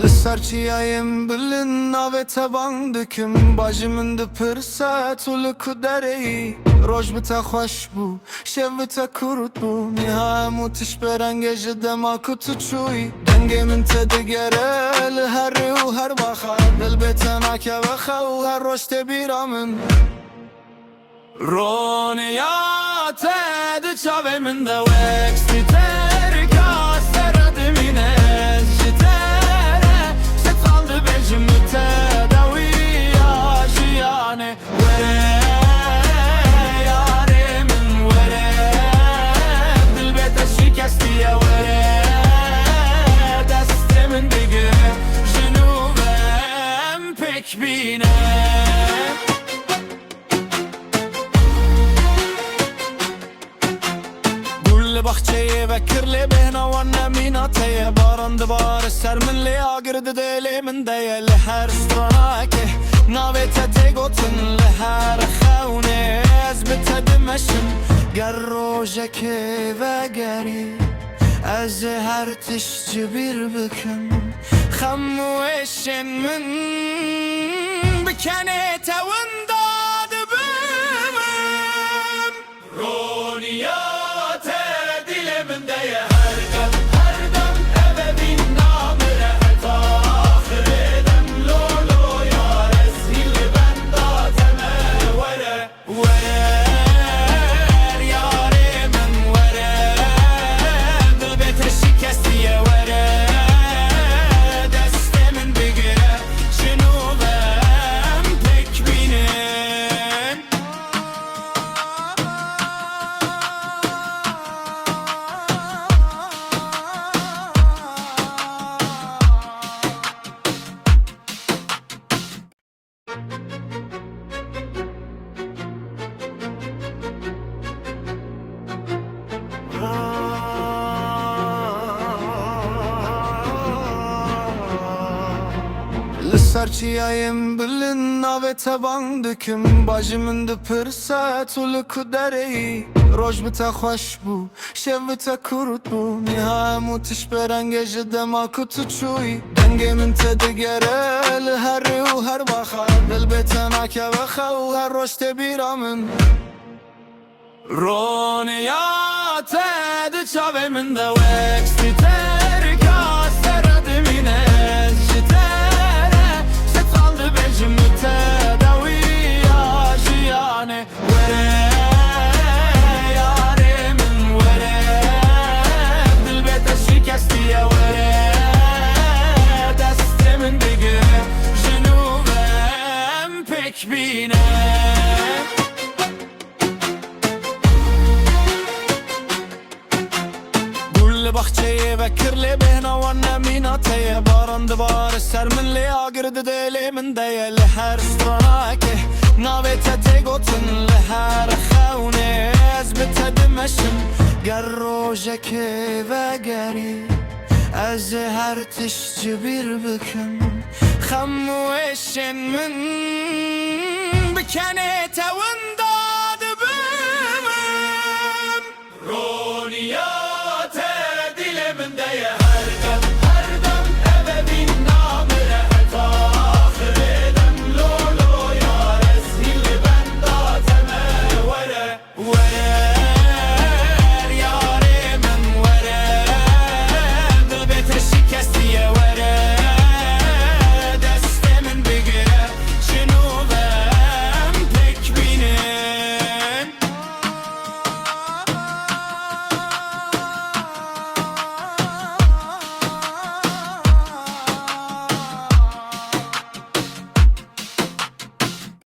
Lisarçiyayım bilin navete bandikim Bacımın dıpırsa tulu kudereyi Roj bite xoş bu, şev bite kurut bu Nihayem mutiş beren gece dema kutu çuy Dengemin tedi gerel her riu her bakar Dil biten ake ve xev her roş tebiramın Roniya tedi çavemin de veksti terika Seradimine jitere Set aldı becimi tedaviya jiyane Vere yarimin vere Dilbete şikestiye vere Destimin digi jinuvem pek bine Bahçeye ve kirli behna vanne minateye Barandı bari serminli agirdi delimin deyeli Her stranake navete tegotun Her xevne ez bitedimeşim Ger rojeke ve geri Ez her tişci bir büküm Xemmu eşin min Bikene tevunda dibimim Roniya Lisarçiyayım bilin navete bandikim Bacımın dıpırsa tulu kudereyi Roj bite xoş bu, şev bite kurut bu Nihayem mutiş beren gece dema kutu çuy Dengemin tedi gerel her riu her bakar Dil biten ake ve xev her roş tebiramın Roniya tedi çavemin de veksti terika Seradimine jitere Set aldı becimi tedaviya jiyane Vere yarimin vere Dilbete şikestiye vere Destimin digi jinuvem pek bine Bahçeye ve kirli behna vanne minateye Barandı bari serminli agirdi delimin deyeli Her stranake navete tegotun Her xevne ez bitedimeşim Ger rojeke ve geri Ez her tişci bir büküm Xemmu eşin min Bikene tevunda